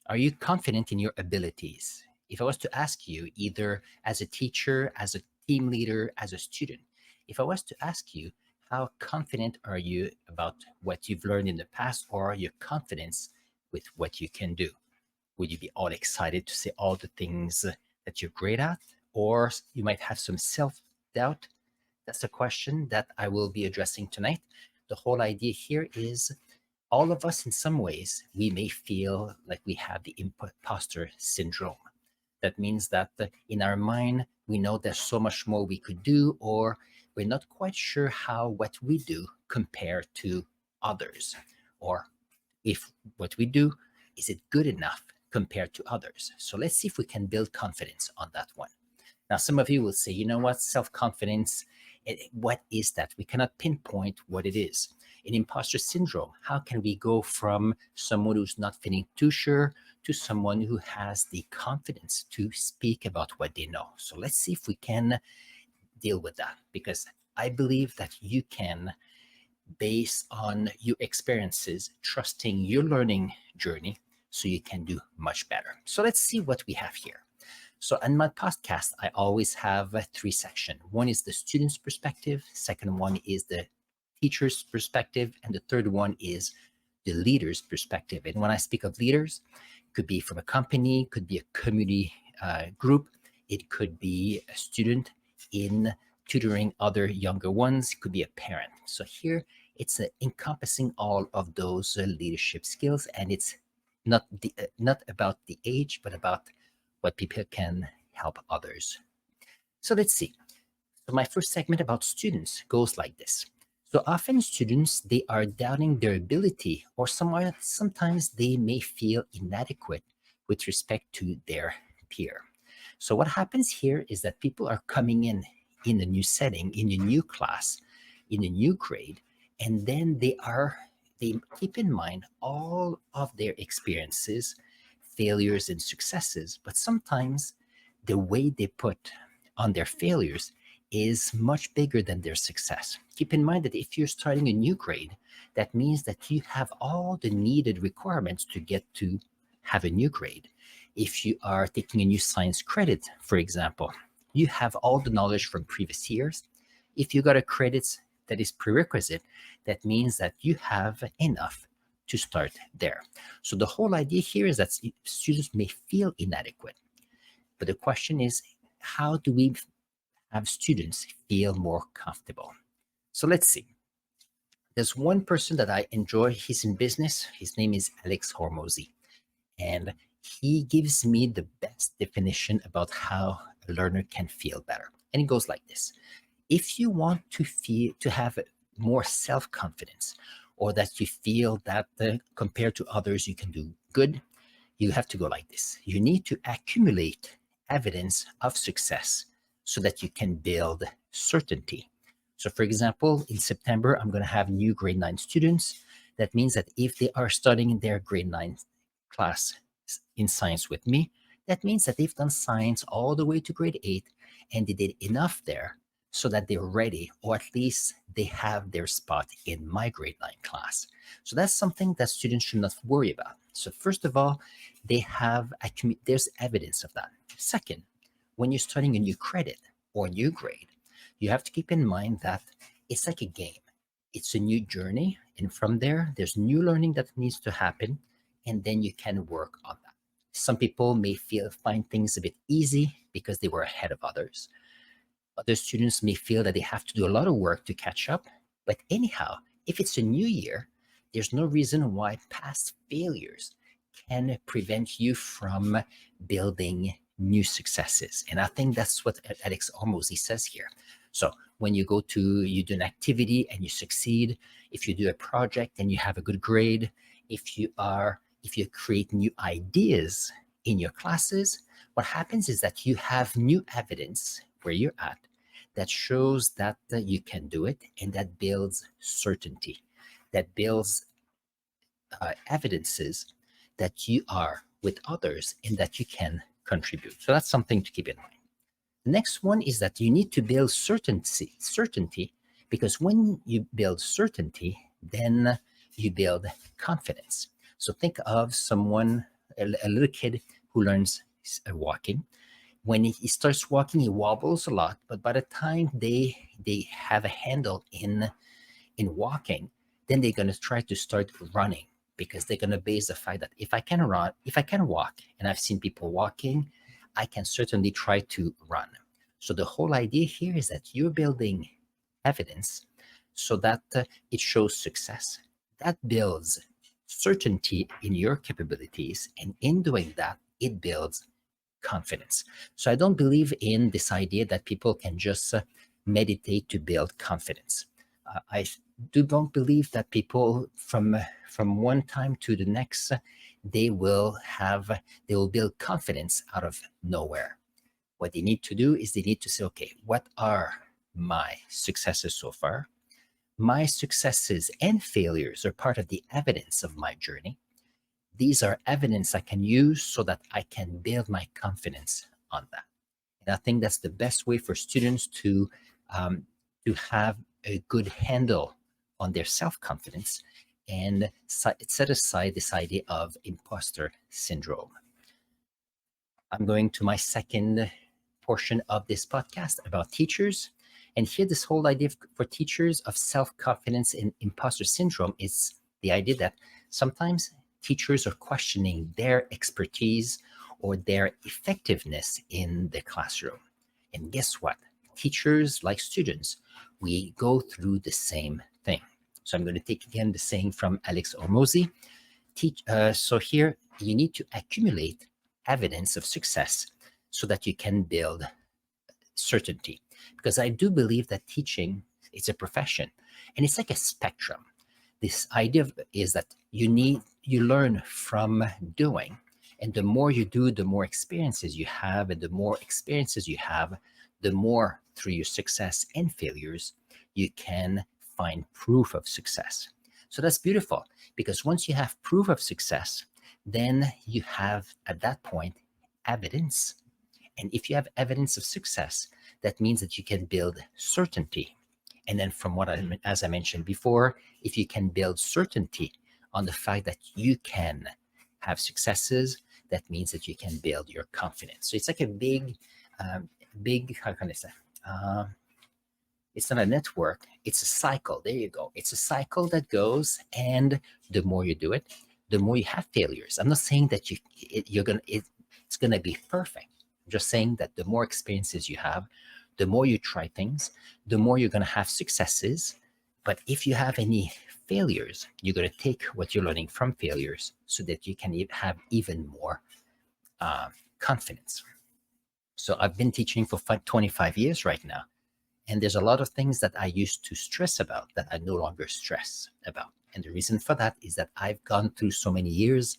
Are you confident in your abilities? If I was to ask you, either as a teacher, as a team leader, as a student, if I was to ask you, how confident are you about what you've learned in the past, or your confidence with what you can do? Would you be all excited to say all the things that you're great at? Or you might have some self doubt? That's a question that I will be addressing tonight. The whole idea here is all of us, in some ways, we may feel like we have the imposter syndrome. That means that in our mind, we know there's so much more we could do, or we're not quite sure how what we do compare to others, or if what we do is it good enough compared to others. So let's see if we can build confidence on that one. Now, some of you will say, you know what, self confidence, what is that? We cannot pinpoint what it is. In imposter syndrome, how can we go from someone who's not feeling too sure to someone who has the confidence to speak about what they know? So let's see if we can deal with that, because I believe that you can, based on your experiences, trusting your learning journey, so you can do much better. So let's see what we have here. So in my podcast, I always have three sections. One is the student's perspective, second one is the teacher's perspective, and the third one is the leader's perspective. And when I speak of leaders, it could be from a company, could be a community group, it could be a student in tutoring other younger ones, it could be a parent. So here it's encompassing all of those leadership skills, and it's not about the age, but about what people can help others. So let's see. So my first segment about students goes like this. So often students, they are doubting their ability, or sometimes they may feel inadequate with respect to their peer. So what happens here is that people are coming in a new setting, in a new class, in a new grade, and then they keep in mind all of their experiences, failures and successes, but sometimes the way they put on their failures is much bigger than their success. Keep in mind that if you're starting a new grade, that means that you have all the needed requirements to get to have a new grade. If you are taking a new science credit, for example, you have all the knowledge from previous years. If you got a credit that is prerequisite, that means that you have enough to start there. So the whole idea here is that students may feel inadequate, but the question is, how do we have students feel more comfortable? So let's see. There's one person that I enjoy. He's in business. His name is Alex Hormozy, and he gives me the best definition about how a learner can feel better. And it goes like this: if you want to have more self-confidence, or that you feel that compared to others you can do good, you have to go like this. You need to accumulate evidence of success so that you can build certainty. So, for example, in September, I'm going to have new grade 9 students. That means that if they are studying in their grade 9 class in science with me, that means that they've done science all the way to grade 8, and they did enough there so that they're ready, or at least they have their spot in my grade 9 class. So that's something that students should not worry about. So first of all, there's evidence of that. Second, when you're starting a new credit or new grade, you have to keep in mind that it's like a game. It's a new journey, and from there, there's new learning that needs to happen, and then you can work on that. Some people may find things a bit easy because they were ahead of others. Other students may feel that they have to do a lot of work to catch up. But anyhow, if it's a new year, there's no reason why past failures can prevent you from building new successes. And I think that's what Alex Hormozy says here. So when you do an activity and you succeed, if you do a project and you have a good grade, if you create new ideas in your classes, what happens is that you have new evidence where you're at that shows that you can do it, and that builds certainty, that builds evidences that you are with others and that you can contribute. So that's something to keep in mind. The next one is that you need to build certainty, because when you build certainty, then you build confidence. So think of someone a little kid who learns walking. When he starts walking, he wobbles a lot, but by the time they have a handle in walking, then they're going to try to start running, because they're going to base the fact that if I can run, if I can walk, and I've seen people walking, I can certainly try to run. So the whole idea here is that you're building evidence so that it shows success. That builds certainty in your capabilities, and in doing that, it builds confidence. So I don't believe in this idea that people can just meditate to build confidence. I do don't believe that people from one time to the next, they will build confidence out of nowhere. What they need to do is they need to say, okay, what are my successes so far? My successes and failures are part of the evidence of my journey. These are evidence I can use so that I can build my confidence on that. And I think that's the best way for students um, to have a good handle on their self confidence and set aside this idea of imposter syndrome. I'm going to my second portion of this podcast about teachers. And here, this whole idea for teachers of self confidence and imposter syndrome is the idea that sometimes teachers are questioning their expertise or their effectiveness in the classroom. And guess what? Teachers, like students, we go through the same thing. So I'm going to take again the saying from Alex Hormozy. So here, you need to accumulate evidence of success so that you can build certainty. Because I do believe that teaching is a profession, and it's like a spectrum. This idea is that you learn from doing, and the more you do, the more experiences you have, and the more experiences you have, the more through your success and failures you can find proof of success. So that's beautiful, because once you have proof of success, then you have at that point evidence. And if you have evidence of success, that means that you can build certainty. And then, as I mentioned before, if you can build certainty on the fact that you can have successes, that means that you can build your confidence. So it's like a big, how can I say? Uh, it's not a network, it's a cycle. There you go. It's a cycle that goes, and the more you do it, the more you have failures. I'm not saying that it's gonna be perfect. I'm just saying that the more experiences you have, the more you try things, the more you're gonna have successes. But if you have any failures, you're gonna take what you're learning from failures so that you can have even more uh, confidence. So I've been teaching for 25 years right now. And there's a lot of things that I used to stress about that I no longer stress about. And the reason for that is that I've gone through so many years,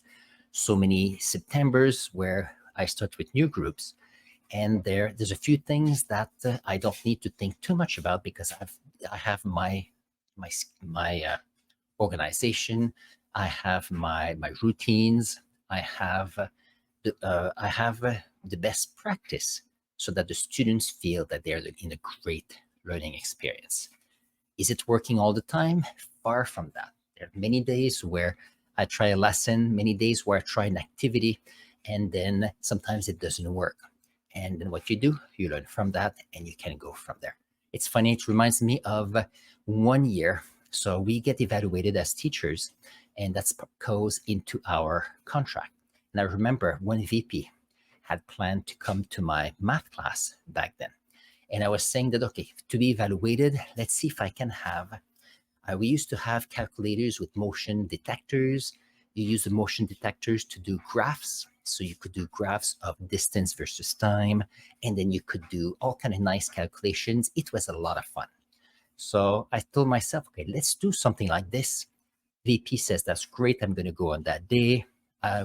so many Septembers where I start with new groups. And there's a few things that I don't need to think too much about, because I have my organization, I have my routines, I have the best practice so that the students feel that they're in a great learning experience. Is it working all the time? Far from that. There are many days where I try a lesson, many days where I try an activity, and then sometimes it doesn't work. And then what you do, you learn from that and you can go from there. It's funny, it reminds me of 1 year. So we get evaluated as teachers, and that goes into our contract. And I remember one VP had planned to come to my math class back then. And I was saying that, okay, to be evaluated, let's see if I can have. We used to have calculators with motion detectors. You use the motion detectors to do graphs. So you could do graphs of distance versus time. And then you could do all kind of nice calculations. It was a lot of fun. So I told myself, okay, let's do something like this. VP says, that's great. I'm going to go on that day.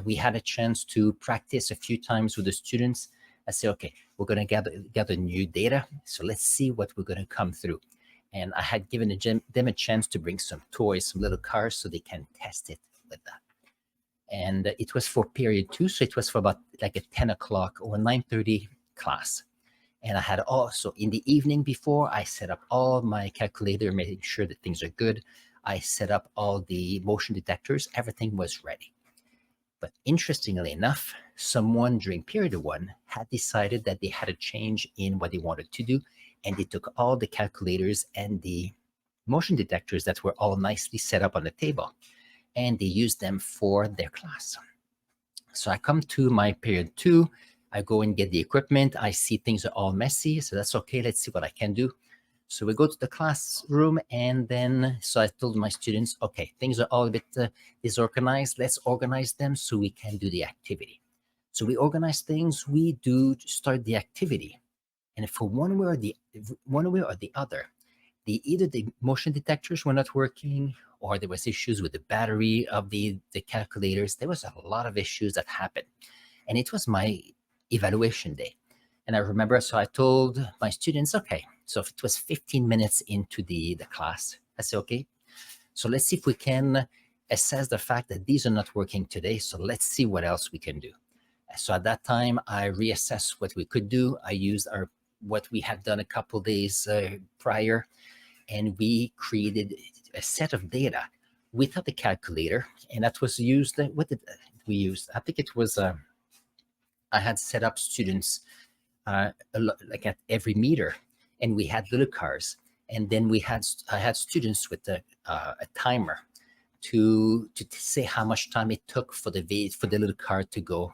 We had a chance to practice a few times with the students. I said, okay, we're going to gather new data. So let's see what we're going to come through. And I had given them a chance to bring some toys, some little cars, so they can test it with that. And it was for period 2. So it was for about like a 10 o'clock or 9:30 class. And I had also in the evening before, I set up all my calculator, making sure that things are good. I set up all the motion detectors. Everything was ready. But interestingly enough, someone during period one had decided that they had a change in what they wanted to do, and they took all the calculators and the motion detectors that were all nicely set up on the table, and they used them for their class. So I come to my period two, I go and get the equipment, I see things are all messy, so that's okay, let's see what I can do. So we go to the classroom, and then so I told my students, okay, things are all a bit disorganized. Let's organize them so we can do the activity. So we organize things. We do start the activity, and for one way or the other, either the motion detectors were not working, or there was issues with the battery of the calculators. There was a lot of issues that happened, and it was my evaluation day. And I remember, so I told my students, okay, so if it was 15 minutes into the class, I said, okay, so let's see if we can assess the fact that these are not working today. So let's see what else we can do. So at that time, I reassessed what we could do. I used our what we had done a couple days prior, and we created a set of data without the calculator, and that was used. What did we use? I think it was. I had set up students like at every meter, and we had little cars, and then I had students with a timer to say how much time it took for the little car to go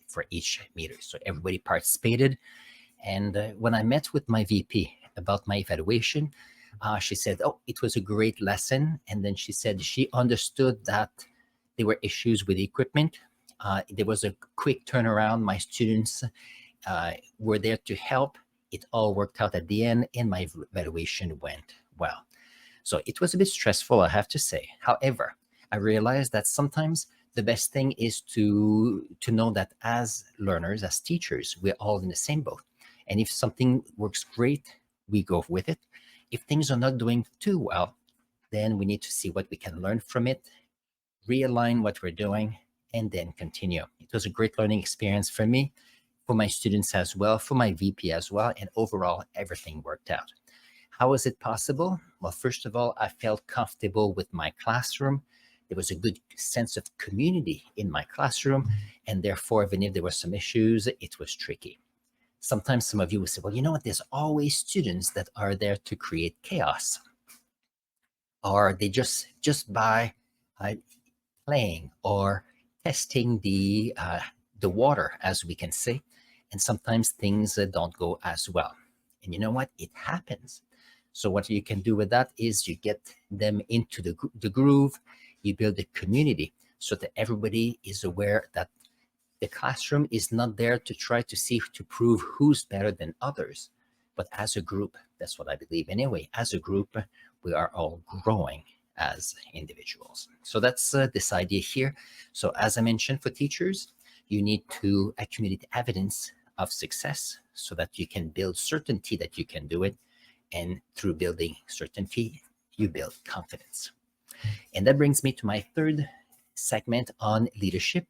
for each meter. So everybody participated, and when I met with my VP about my evaluation, she said, "Oh, it was a great lesson," and then she said she understood that there were issues with the equipment. There was a quick turnaround. My students were there to help. It all worked out at the end, and my evaluation went well. So it was a bit stressful, I have to say. However, I realized that sometimes the best thing is to know that as learners, as teachers, we're all in the same boat. And if something works great, we go with it. If things are not doing too well, then we need to see what we can learn from it, realign what we're doing, and then continue. It was a great learning experience for me, for my students as well, for my VP as well, and overall, everything worked out. How was it possible? Well, first of all, I felt comfortable with my classroom. There was a good sense of community in my classroom, and therefore, even if there were some issues, it was tricky. Sometimes some of you will say, well, you know what? There's always students that are there to create chaos, or they just by uh, playing or testing the water, as we can say, and sometimes things don't go as well. And you know what? It happens. So what you can do with that is you get them into the groove, you build a community so that everybody is aware that the classroom is not there to try to see to prove who's better than others, but as a group, that's what I believe anyway. As a group, we are all growing as individuals. So that's this idea here. So as I mentioned, for teachers, you need to accumulate evidence of success so that you can build certainty that you can do it. And through building certainty, you build confidence. And that brings me to my third segment on leadership.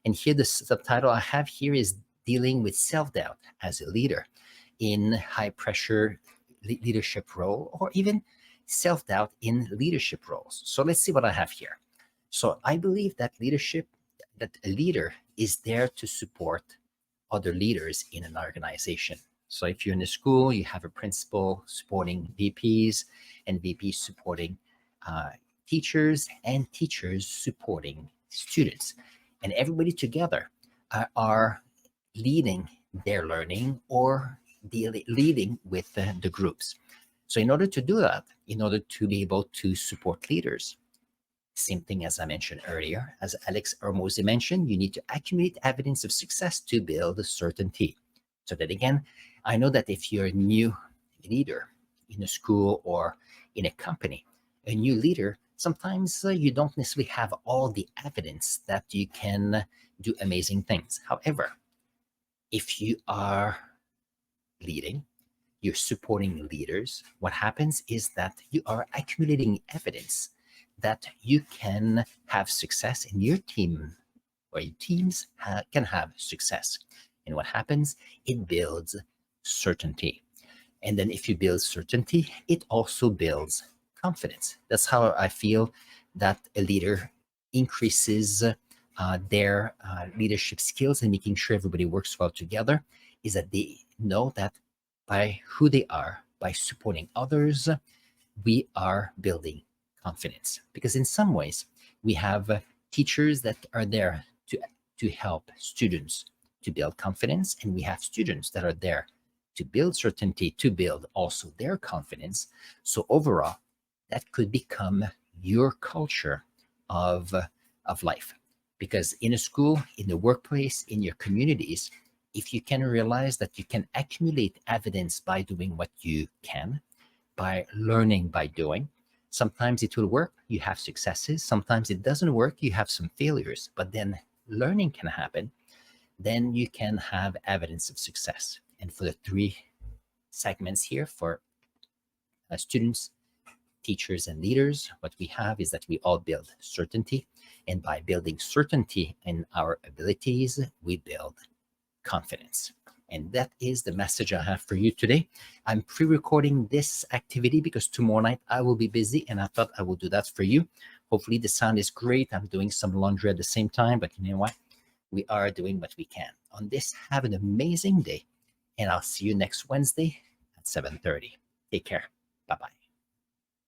And here, the subtitle I have here is dealing with self-doubt as a leader in high pressure leadership role, or even self-doubt in leadership roles. So let's see what I have here. So I believe that that a leader is there to support other leaders in an organization. So if you're in a school, you have a principal supporting VPs, and VPs supporting uh, teachers, and teachers supporting students. And everybody together are leading their learning, or leading with the groups. So in order to do that, in order to be able to support leaders, same thing as I mentioned earlier, as Alex Hormozi mentioned, you need to accumulate evidence of success to build certainty. So that again, I know that if you're a new leader in a school or in a company, a new leader, sometimes you don't necessarily have all the evidence that you can do amazing things. However, if you are leading, you're supporting leaders, what happens is that you are accumulating evidence that you can have success in your team, or your teams can have success. And what happens? It builds certainty. And then if you build certainty, it also builds confidence. That's how I feel that a leader increases their leadership skills and making sure everybody works well together is that they know that by who they are, by supporting others, we are building confidence. Because in some ways, we have teachers that are there to help students to build confidence, and we have students that are there to build certainty, to build also their confidence. So overall, that could become your culture of life. Because in a school, in the workplace, in your communities, if you can realize that you can accumulate evidence by doing what you can, by learning by doing. Sometimes it will work, you have successes. Sometimes it doesn't work, you have some failures, but then learning can happen. Then you can have evidence of success. And for the three segments here for students, teachers, and leaders, what we have is that we all build certainty. And by building certainty in our abilities, we build confidence. And that is the message I have for you today. I'm pre recording this activity because tomorrow night I will be busy and I thought I will do that for you. Hopefully, the sound is great. I'm doing some laundry at the same time, but you know what? We are doing what we can. On this, have an amazing day, and I'll see you next Wednesday at 7:30. Take care. Bye bye.